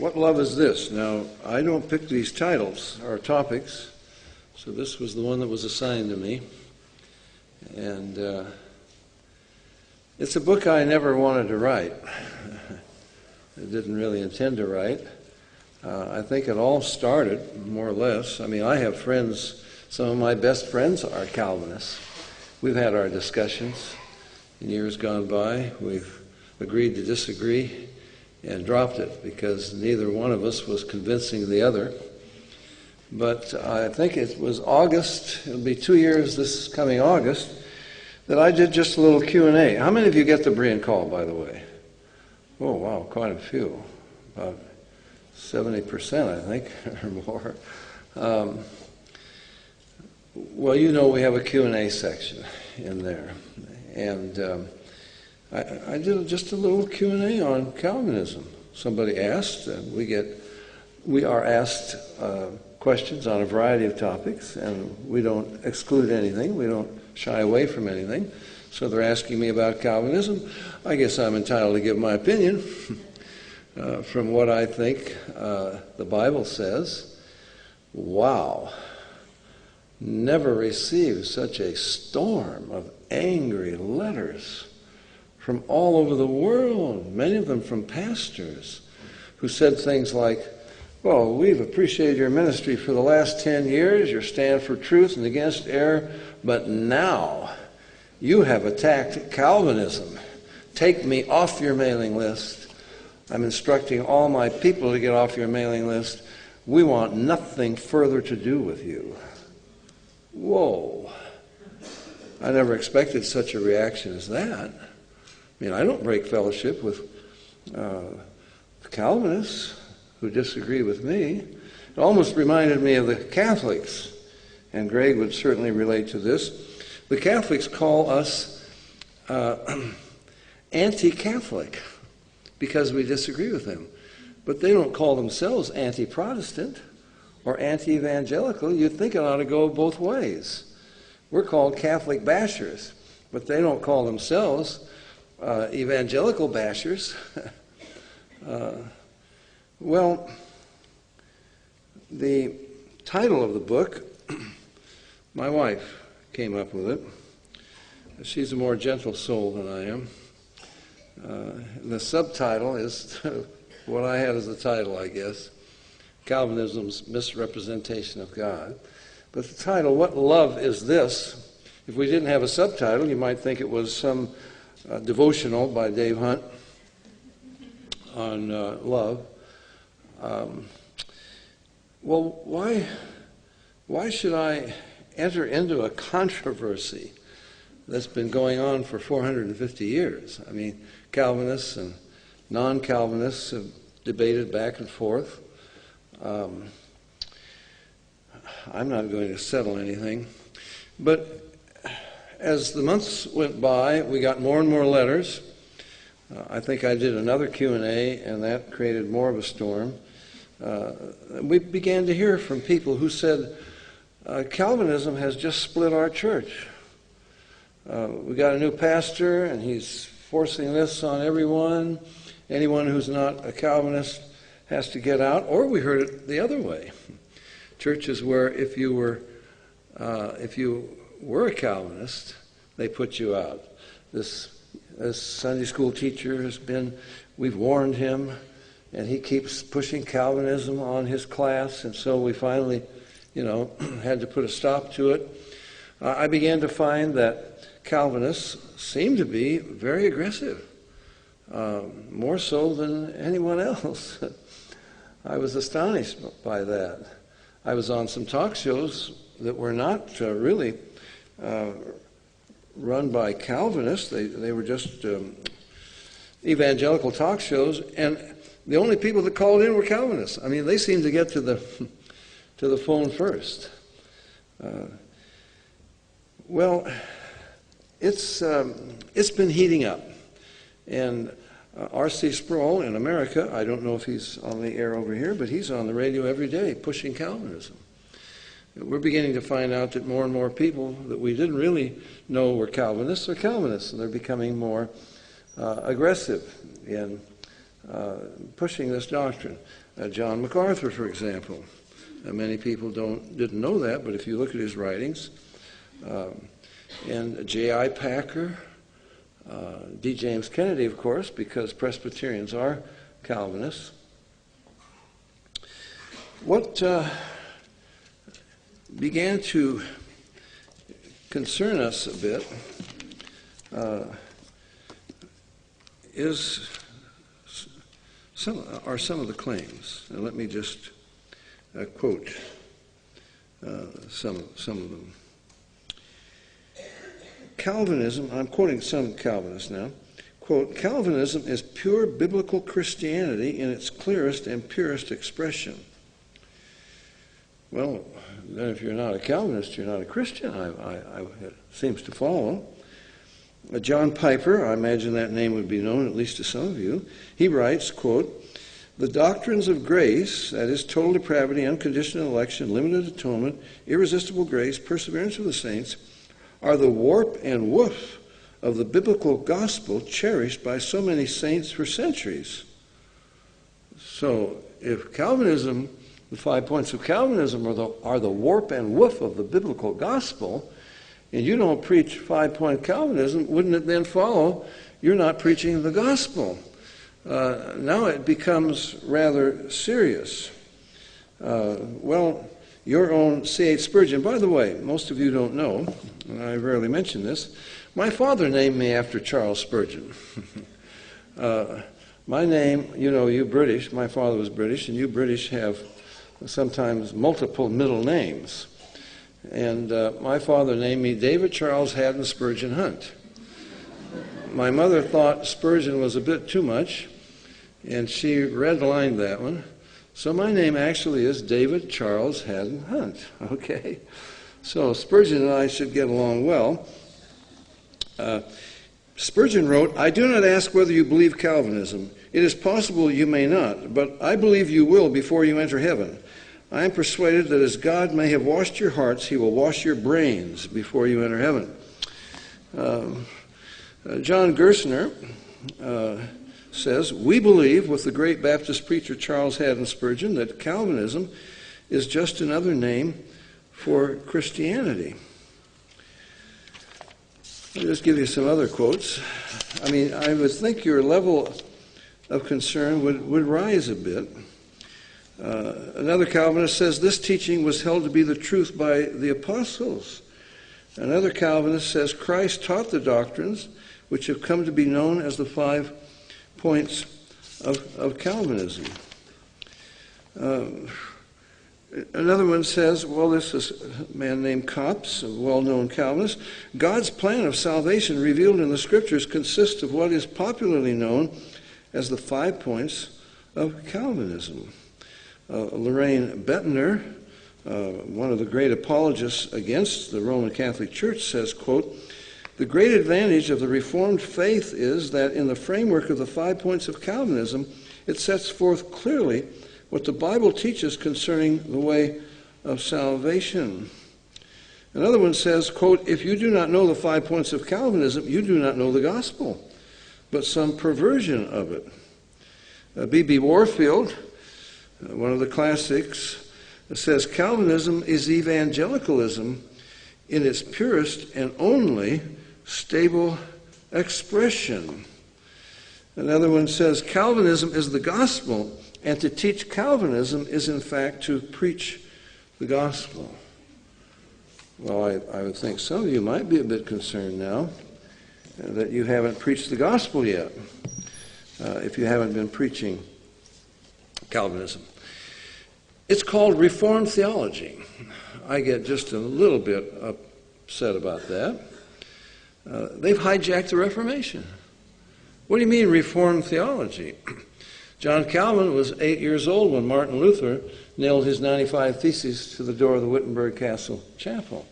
What love is this? Now, I don't pick these titles or topics, so this was the one that was assigned to me. And it's a book I never wanted to write. I didn't really intend to write. I think it all started, more or less. I mean, I have friends, some of my best friends are Calvinists. We've had our discussions in years gone by. We've agreed to disagree and dropped it because neither one of us was convincing the other. But I think it was August, it'll be 2 years this coming August, that I did just a little Q&A. How many of you get the Berean Call, by the way? Oh, wow, quite a few. About 70%, I think, or more. Well, you know we have a Q&A section in there. And I did just a little Q&A on Calvinism. Somebody asked, and we are asked questions on a variety of topics, and we don't exclude anything. We don't shy away from anything. So they're asking me about Calvinism. I guess I'm entitled to give my opinion from what I think the Bible says. Wow. Never received such a storm of angry letters from all over the world, many of them from pastors who said things like, well, we've appreciated your ministry for the last 10 years, your stand for truth and against error, but now you have attacked Calvinism. Take me off your mailing list. I'm instructing all my people to get off your mailing list. We want nothing further to do with you. Whoa. I never expected such a reaction as that. I mean, I don't break fellowship with Calvinists who disagree with me. It almost reminded me of the Catholics, and Greg would certainly relate to this. The Catholics call us anti-Catholic because we disagree with them. But they don't call themselves anti-Protestant or anti-evangelical. You'd think it ought to go both ways. We're called Catholic bashers, but they don't call themselves evangelical bashers. Well, the title of the book, my wife came up with it. She's a more gentle soul than I am. The subtitle is what I had as the title, I guess, Calvinism's Misrepresentation of God. But the title, What Love Is This? If we didn't have a subtitle, you might think it was some devotional by Dave Hunt on love. Well, why should I enter into a controversy that's been going on for 450 years? I mean, Calvinists and non-Calvinists have debated back and forth. I'm not going to settle anything. But as the months went by, we got more and more letters. I think I did another Q&A, and that created more of a storm. We began to hear from people who said, Calvinism has just split our church. We got a new pastor, and he's forcing this on everyone. Anyone who's not a Calvinist has to get out. Or we heard it the other way. Churches where if you were a Calvinist, they put you out. This Sunday school teacher we've warned him, and he keeps pushing Calvinism on his class, and so we finally, had to put a stop to it. I began to find that Calvinists seem to be very aggressive, more so than anyone else. I was astonished by that. I was on some talk shows that were not really run by Calvinists. They were just evangelical talk shows, and the only people that called in were Calvinists. I mean, they seemed to get to the phone first. Well, it's been heating up, and R.C. Sproul in America, I don't know if he's on the air over here, but he's on the radio every day pushing Calvinism. We're beginning to find out that more and more people that we didn't really know were Calvinists are Calvinists, and they're becoming more aggressive in pushing this doctrine. John MacArthur, for example. Many people didn't know that, but if you look at his writings, and J.I. Packer, D. James Kennedy, of course, because Presbyterians are Calvinists. What began to concern us a bit are some of the claims. Now, let me just quote some of them. Calvinism, I'm quoting some Calvinists now, quote, Calvinism is pure biblical Christianity in its clearest and purest expression. Well, then if you're not a Calvinist, you're not a Christian, it seems to follow. John Piper, I imagine that name would be known at least to some of you, he writes, quote, the doctrines of grace, that is, total depravity, unconditional election, limited atonement, irresistible grace, perseverance of the saints, are the warp and woof of the biblical gospel cherished by so many saints for centuries. So if Calvinism, the 5 points of Calvinism are the warp and woof of the biblical gospel, and you don't preach 5-point Calvinism, wouldn't it then follow you're not preaching the gospel? Now it becomes rather serious. Well, your own C.H. Spurgeon, by the way, most of you don't know, and I rarely mention this, my father named me after Charles Spurgeon. My name, you British, my father was British, and you British have sometimes multiple middle names. And my father named me David Charles Haddon Spurgeon Hunt. My mother thought Spurgeon was a bit too much, and she redlined that one. So my name actually is David Charles Haddon Hunt, okay? So Spurgeon and I should get along well. Spurgeon wrote, I do not ask whether you believe Calvinism. It is possible you may not, but I believe you will before you enter heaven. I am persuaded that as God may have washed your hearts, he will wash your brains before you enter heaven. John Gerstner says, we believe, with the great Baptist preacher Charles Haddon Spurgeon, that Calvinism is just another name for Christianity. I'll just give you some other quotes. I mean, I would think your level of concern would rise a bit. Another Calvinist says this teaching was held to be the truth by the apostles. Another Calvinist says Christ taught the doctrines which have come to be known as the 5 points of Calvinism. Another one says, well, this is a man named Copps, a well-known Calvinist. God's plan of salvation revealed in the Scriptures consists of what is popularly known as the 5 points of Calvinism. Lorraine Bettner, one of the great apologists against the Roman Catholic Church, says, quote, the great advantage of the Reformed faith is that in the framework of the 5 points of Calvinism, it sets forth clearly what the Bible teaches concerning the way of salvation. Another one says, quote, if you do not know the 5 points of Calvinism, you do not know the gospel, but some perversion of it. B.B. Warfield, one of the classics, says Calvinism is evangelicalism in its purest and only stable expression. Another one says Calvinism is the gospel, and to teach Calvinism is in fact to preach the gospel. Well, I would think some of you might be a bit concerned now that you haven't preached the gospel yet, if you haven't been preaching Calvinism. It's called Reformed theology. I get just a little bit upset about that. They've hijacked the Reformation. What do you mean Reformed theology? John Calvin was 8 years old when Martin Luther nailed his 95 Theses to the door of the Wittenberg Castle Chapel.